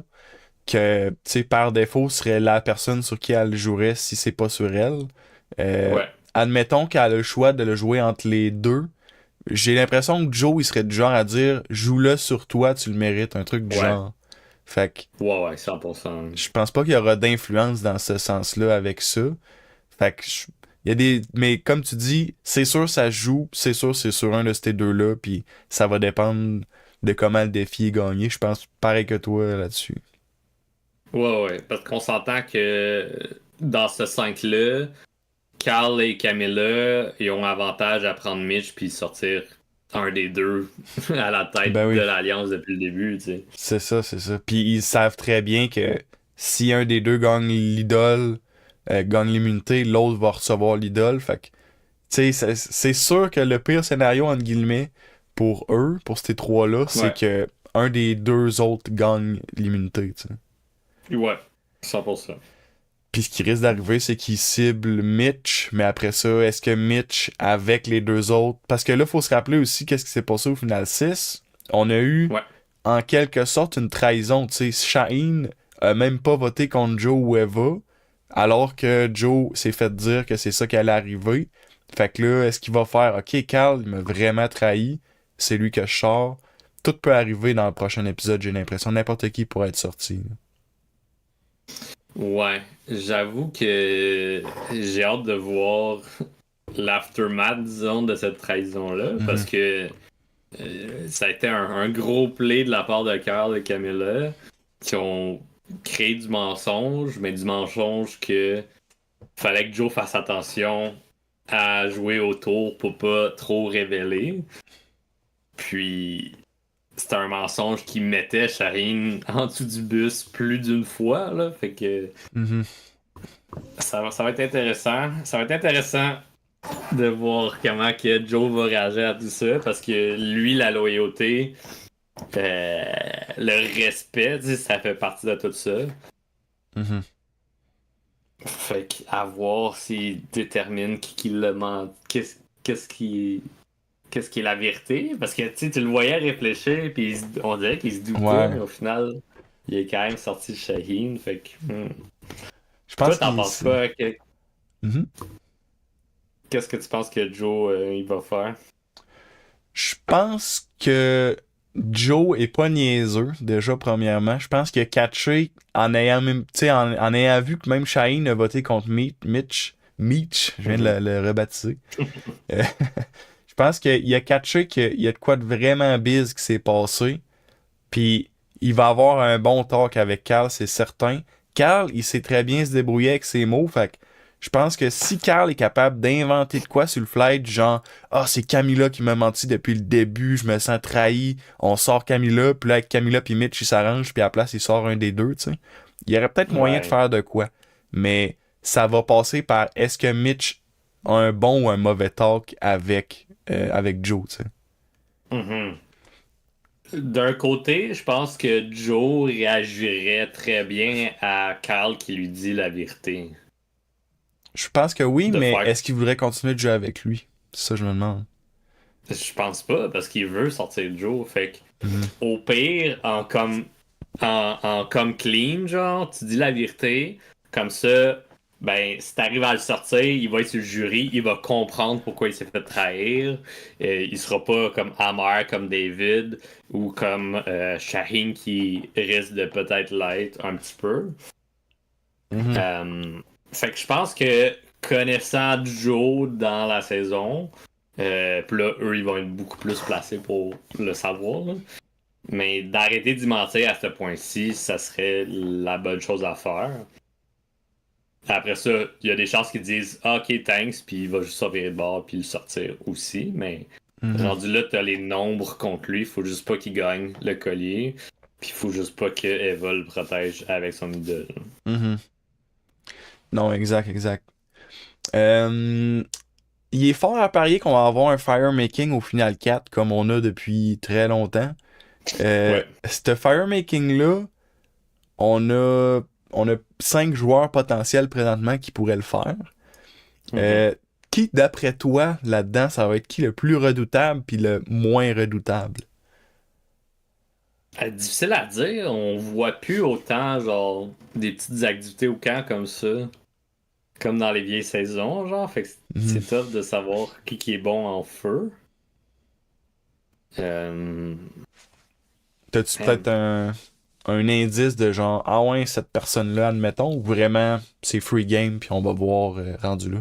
que, tu sais, par défaut, serait la personne sur qui elle jouerait si c'est pas sur elle. Euh, Ouais. Admettons qu'elle a le choix de le jouer entre les deux. J'ai l'impression que Joe, il serait du genre à dire joue-le sur toi, tu le mérites, un truc du Ouais. genre. Fait que Ouais, 100%. je pense pas qu'il y aura d'influence dans ce sens-là avec ça. Fait que Il y a des. Mais comme tu dis, c'est sûr ça se joue, c'est sûr c'est sur un de ces deux-là, puis ça va dépendre de comment le défi est gagné. Je pense pareil que toi là-dessus. Ouais, parce qu'on s'entend que dans ce 5-là, Carl et Camilla, ils ont avantage à prendre Mitch puis sortir un des deux à la Ben tête de oui, l'Alliance depuis le début, tu sais. c'est ça, c'est ça. Puis ils savent très bien que si un des deux gagne l'idole, gagne l'immunité, l'autre va recevoir l'idole. Fait que, tu sais, c'est sûr que le pire scénario, entre guillemets, pour eux, pour ces trois-là, c'est Ouais, que un des deux autres gagne l'immunité, tu sais. ouais, 100%. Puis ce qui risque d'arriver, c'est qu'ils ciblent Mitch, mais après ça, est-ce que Mitch, avec les deux autres... Parce que là, il faut se rappeler aussi qu'est-ce qui s'est passé au final 6. On a eu, Ouais, en quelque sorte, une trahison, tu sais. Shaheen a même pas voté contre Joe ou Eva, alors que Joe s'est fait dire que c'est ça qui allait arriver. Fait que là, est-ce qu'il va faire, OK, Carl, il m'a vraiment trahi, c'est lui que je sors. Tout peut arriver dans le prochain épisode, j'ai l'impression. N'importe qui pourrait être sorti. ouais. J'avoue que j'ai hâte de voir l'aftermath, disons, de cette trahison-là, parce Mhm. que ça a été un gros play de la part de Carl et Camilla qui ont créé du mensonge, mais du mensonge que fallait que Joe fasse attention à jouer autour pour pas trop révéler. Puis c'était un mensonge qui mettait Shaheen en dessous du bus plus d'une fois, là. Fait que Mhm. ça va être intéressant. Ça va être intéressant de voir comment que Joe va réagir à tout ça, parce que lui, la loyauté, euh, le respect, tu sais, ça fait partie de tout ça. Mhm. Fait qu'à voir s'il détermine qui le ment, qu'est-ce qui qu'est-ce qui est la vérité. Parce que tu sais, tu le voyais réfléchir, puis on dirait qu'il se doutait, Ouais. mais au final, il est quand même sorti de Shaheen. Fait que, Je toi, pense t'en qu'il... penses quoi? Mhm. Qu'est-ce que tu penses que Joe il va faire? Je pense que Joe est pas niaiseux, déjà, premièrement. Je pense qu'il a catché en ayant même, tu sais, en ayant vu que même Shaheen a voté contre Mitch, je viens de Mhm. le rebaptiser. Euh, je pense qu'il a catché qu'il y a de quoi de vraiment biz qui s'est passé. Puis il va avoir un bon talk avec Carl, c'est certain. Carl, il sait très bien se débrouiller avec ses mots, fait que je pense que si Carl est capable d'inventer de quoi sur le fly, du genre ah, c'est Camilla qui m'a menti depuis le début, je me sens trahi, on sort Camilla, puis là avec Camilla puis Mitch ils s'arrangent, puis à la place il sort un des deux, tu sais. Il y aurait peut-être moyen de Ouais. faire de quoi, mais ça va passer par est-ce que Mitch a un bon ou un mauvais talk avec Joe, tu sais. Mhm. D'un côté, je pense que Joe réagirait très bien à Carl qui lui dit la vérité. Je pense que oui, De mais faire. est-ce qu'il voudrait continuer de jouer avec lui? C'est ça, je me demande. Je pense pas, parce qu'il veut sortir Joe. Fait que, Mhm. au pire, en comme clean, genre, tu dis la vérité. Comme ça, ben, si t'arrives à le sortir, il va être sur le jury, il va comprendre pourquoi il s'est fait trahir. Il sera pas comme amer comme David ou comme Shaheen qui risque de peut-être l'être un petit peu. Mhm. Euh, Fait que je pense que connaissant Joe dans la saison, puis là, eux, ils vont être beaucoup plus placés pour le savoir, là. Mais d'arrêter d'y mentir à ce point-ci, ça serait la bonne chose à faire. Après ça, il y a des chances qu'ils disent ah, ok, thanks, puis il va juste sortir de bord puis le sortir aussi. Mais Mhm. rendu là, t'as les nombres contre lui, faut juste pas qu'il gagne le collier, puis faut juste pas que Eva le protège avec son idole. Mhm. Non, exact, exact. Euh, il est fort à parier qu'on va avoir un firemaking au final 4 comme on a depuis très longtemps. Ouais. Ce firemaking-là, on a, on a 5 joueurs potentiels présentement qui pourraient le faire. Mhm. Euh, qui, d'après toi, là-dedans, ça va être qui le plus redoutable puis le moins redoutable? Difficile à dire, on voit plus autant genre des petites activités au camp comme ça, comme dans les vieilles saisons, genre, fait que Mhm. c'est tough de savoir qui est bon en feu. Euh, T'as-tu peut-être man, un indice de genre, ah ouais, cette personne-là, admettons, ou vraiment c'est free game puis on va voir rendu là?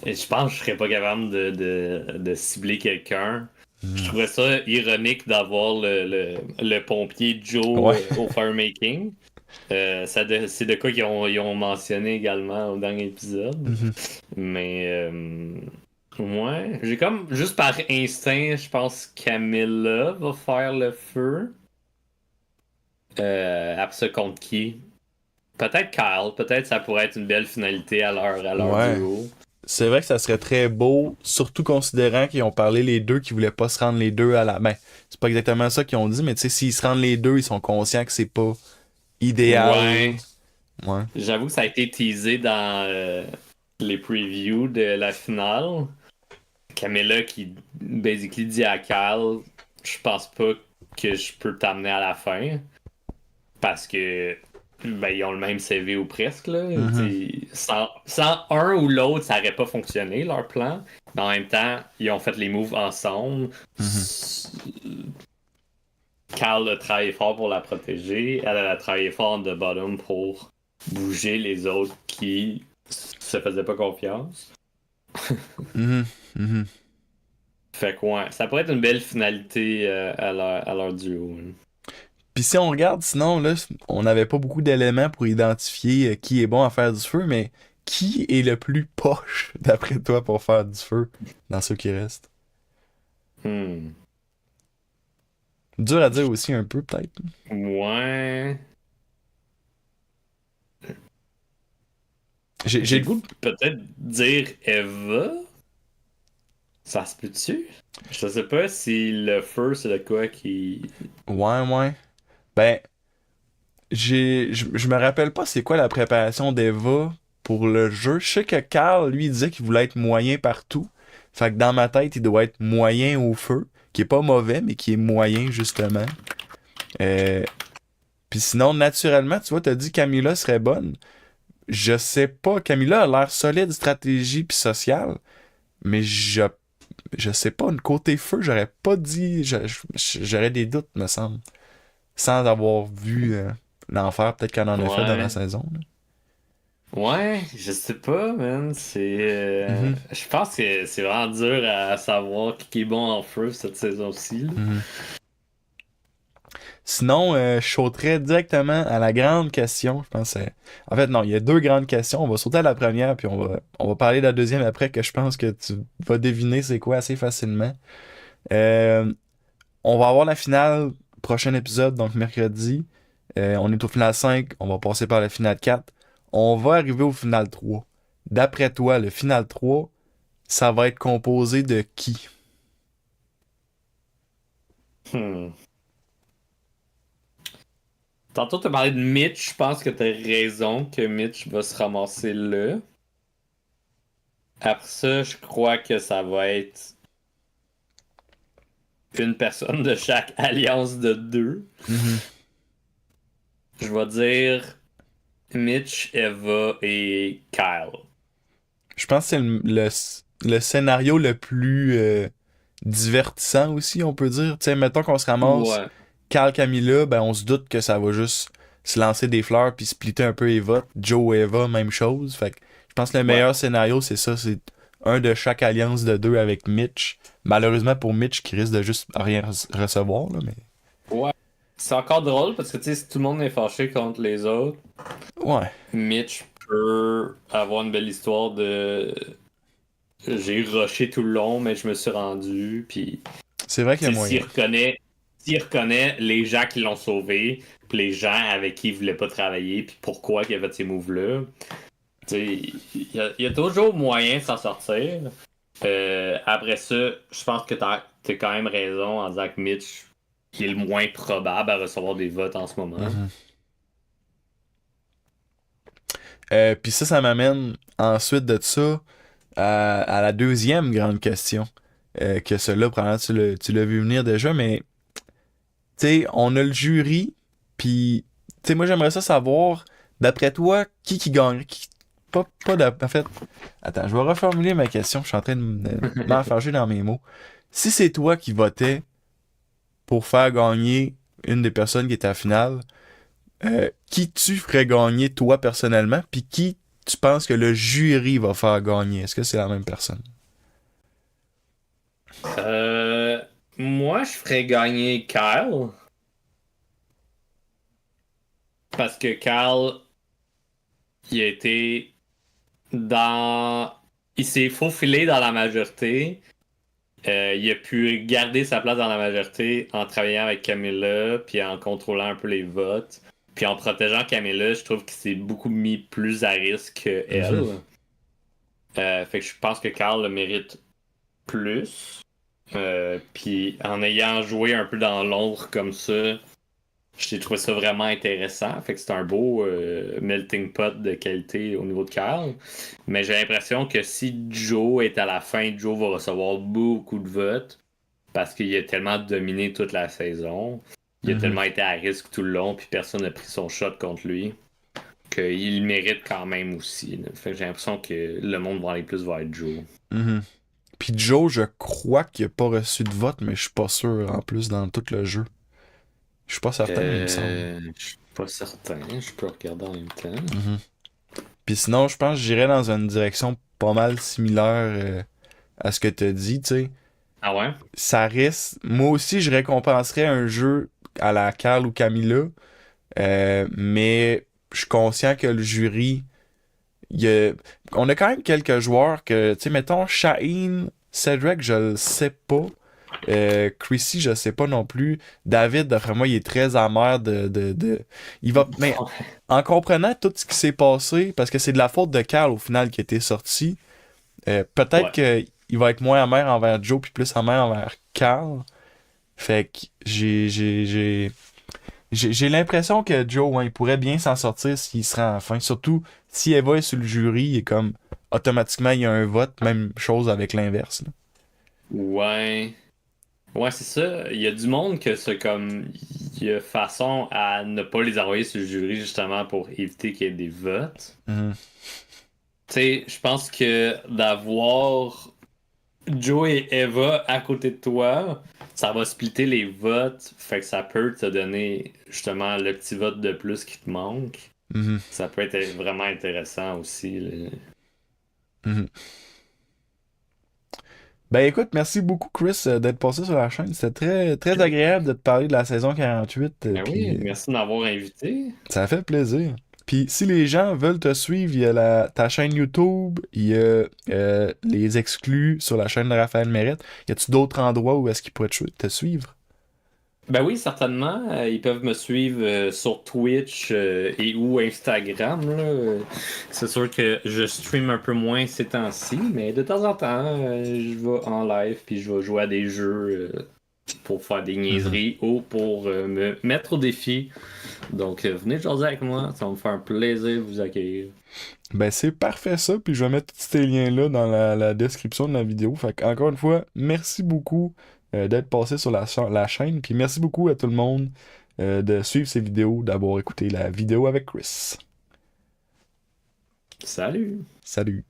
Et je pense que je serais pas capable de cibler quelqu'un. Je Hmm. trouvais ça ironique d'avoir le pompier Ouais. Joe au firemaking. C'est de quoi ils ont mentionné également au dernier épisode. Mhm. Mais ouais, j'ai comme juste par instinct, je pense que Camilla va faire le feu. Après ça, contre qui? Peut-être Kyle, peut-être ça pourrait être une belle finalité à leur Ouais. duo. C'est vrai que ça serait très beau, surtout considérant qu'ils ont parlé les deux, qu'ils voulaient pas se rendre les deux à la... Ben, c'est pas exactement ça qu'ils ont dit, mais tu sais, s'ils se rendent les deux, ils sont conscients que c'est pas idéal. Ouais, Ouais. j'avoue que ça a été teasé dans les previews de la finale. Camilla qui basically dit à Kyle, je pense pas que je peux t'amener à la fin. Parce que ben, ils ont le même CV ou presque. Là. Mhm. Sans un ou l'autre, ça aurait pas fonctionné leur plan. Mais en même temps, ils ont fait les moves ensemble. Mhm. Carl a travaillé fort pour la protéger. Elle a travaillé fort en the bottom pour bouger les autres qui se faisaient pas confiance. Mhm. Mhm. Fait que ouais, ça pourrait être une belle finalité à leur duo. Hein. Puis si on regarde, sinon, là, on n'avait pas beaucoup d'éléments pour identifier qui est bon à faire du feu, mais qui est le plus poche, d'après toi, pour faire du feu dans ceux qui restent? Hmm. Dur à dire aussi un peu, peut-être. Ouais. J'ai J'ai le le goût goût de... de peut-être dire Eva. Ça se peut-tu? Je sais pas si le feu, c'est de quoi qui. Ouais, ouais. Ben, je me rappelle pas c'est quoi la préparation d'Eva pour le jeu. Je sais que Carl, lui, disait qu'il voulait être moyen partout. Fait que dans ma tête, il doit être moyen au feu, qui est pas mauvais, mais qui est moyen, justement. Euh, Puis sinon, naturellement, tu vois, t'as dit Camilla serait bonne. Je sais pas, Camilla a l'air solide, stratégie puis sociale, mais je sais pas, une côté feu, j'aurais pas dit, j'aurais des doutes, me semble, sans avoir vu l'enfer, peut-être qu'elle en a fait dans la Ouais. saison. Là. Ouais, je sais pas, man. Mhm, Je pense que c'est vraiment dur à savoir qui est bon en feu cette saison-ci. Là. mhm. Sinon, je sauterais directement à la grande question. Je pense. En fait, non, il y a deux grandes questions. On va sauter à la première, puis on va parler de la deuxième après, que je pense que tu vas deviner c'est quoi assez facilement. Euh, on va avoir la finale, prochain épisode, donc mercredi. On est au final 5, on va passer par le final 4. On va arriver au final 3. D'après toi, le final 3, ça va être composé de qui? Hmm. Tantôt, tu as parlé de Mitch. Je pense que tu as raison que Mitch va se ramasser là. Après ça, je crois que ça va être une personne de chaque alliance de deux. Mhm. Je vais dire Mitch, Eva et Kyle. Je pense que c'est le scénario le plus divertissant aussi, on peut dire. Tu sais, mettons qu'on se ramasse Ouais. Carl Camilla, ben on se doute que ça va juste se lancer des fleurs puis splitter un peu les votes. Joe et Eva, même chose. Fait que je pense que le Ouais. meilleur scénario, c'est ça, c'est un de chaque alliance de deux avec Mitch. Malheureusement pour Mitch qui risque de juste rien recevoir, là, mais. Ouais. C'est encore drôle parce que tu sais, si tout le monde est fâché contre les autres, Ouais. Mitch peut avoir une belle histoire de j'ai rushé tout le long, mais je me suis rendu. Puis, C'est vrai qu'il y tu a sais, moyen. s'il reconnaît les gens qui l'ont sauvé, puis les gens avec qui il voulait pas travailler, puis pourquoi il a fait ces moves-là, tu sais, il y a toujours moyen de s'en sortir. Après ça, je pense que t'as quand même raison en disant que Mitch qui est le moins probable à recevoir des votes en ce moment. Mhm. Puis ça m'amène ensuite de ça à la deuxième grande question. Que cela, probablement, tu l'as vu venir déjà, mais tu sais, on a le jury, puis tu sais, moi j'aimerais ça savoir, d'après toi, qui gagne? En fait, attends, je vais reformuler ma question, je suis en train de m'enfarger dans mes mots. Si c'est toi qui votais pour faire gagner une des personnes qui était à la finale, qui tu ferais gagner toi personnellement, puis qui tu penses que le jury va faire gagner? Est-ce que c'est la même personne? Euh, Moi, je ferais gagner Kyle. Parce que Kyle, il a été dans. Il s'est faufilé dans la majorité. Il a pu garder sa place dans la majorité en travaillant avec Camilla, puis en contrôlant un peu les votes. Puis en protégeant Camilla, je trouve qu'il s'est beaucoup mis plus à risque qu'elle. Mhm. Fait que je pense que Carl le mérite plus. Puis en ayant joué un peu dans l'ombre comme ça, j'ai trouvé ça vraiment intéressant. Fait que c'est un beau melting pot de qualité au niveau de Carl. Mais j'ai l'impression que si Joe est à la fin, Joe va recevoir beaucoup de votes parce qu'il a tellement dominé toute la saison. Il a Mhm. tellement été à risque tout le long, puis personne n'a pris son shot contre lui. Qu'il mérite quand même aussi. Là. Fait que j'ai l'impression que le monde va aller plus vers Joe. Mhm. Puis Joe, je crois qu'il a pas reçu de vote, mais je suis pas sûr en plus dans tout le jeu. Je suis pas certain, mais il me semble. Je suis pas certain. Je peux regarder en même temps. Mhm. Puis sinon, je pense que j'irais dans une direction pas mal similaire à ce que t'as dit, tu sais. Ah ouais? Ça risque. Moi aussi, je récompenserais un jeu à la Carl ou Camilla, mais je suis conscient que le jury. il y a- On a quand même quelques joueurs que, tu sais, mettons, Shaheen, Cedric, je le sais pas. Chrissy, je sais pas non plus. David, d'après moi, il est très amer Il va. Mais en comprenant tout ce qui s'est passé, parce que c'est de la faute de Carl au final qui a été sorti, peut-être Ouais. qu'il va être moins amer envers Joe puis plus amer envers Carl. Fait que j'ai l'impression que Joe, ouais, il pourrait bien s'en sortir s'il se rend à la fin. Surtout si Eva est sur le jury, il est comme automatiquement il y a un vote, même chose avec l'inverse. Là. Ouais. Ouais, c'est ça. Il y a du monde que c'est comme. Il y a façon à ne pas les envoyer sur le jury justement pour éviter qu'il y ait des votes. Mhm. Tu sais, je pense que d'avoir Joe et Eva à côté de toi, ça va splitter les votes. Fait que ça peut te donner justement le petit vote de plus qui te manque. Mhm. Ça peut être vraiment intéressant aussi. Là. Mhm. Ben écoute, merci beaucoup Chris d'être passé sur la chaîne. C'était très, très agréable de te parler de la saison 48. Ben oui, Puis merci de m'avoir invité. ça a fait plaisir. Puis si les gens veulent te suivre, il y a ta chaîne YouTube, il y a les exclus sur la chaîne de Raphaël Mérette. Y a-tu d'autres endroits où est-ce qu'ils pourraient te suivre? Ben oui, certainement. Ils peuvent me suivre sur Twitch et ou Instagram. Là. C'est sûr que je stream un peu moins ces temps-ci, mais de temps en temps, je vais en live puis je vais jouer à des jeux pour faire des Mhm. niaiseries ou pour me mettre au défi. Donc, venez jaser avec moi. Ça va me faire un plaisir de vous accueillir. Ben c'est parfait ça, puis je vais mettre tous ces liens-là dans la description de la vidéo. Fait que, encore une fois, merci beaucoup d'être passé sur la chaîne, puis merci beaucoup à tout le monde de suivre ces vidéos, d'avoir écouté la vidéo avec Chris. Salut! Salut!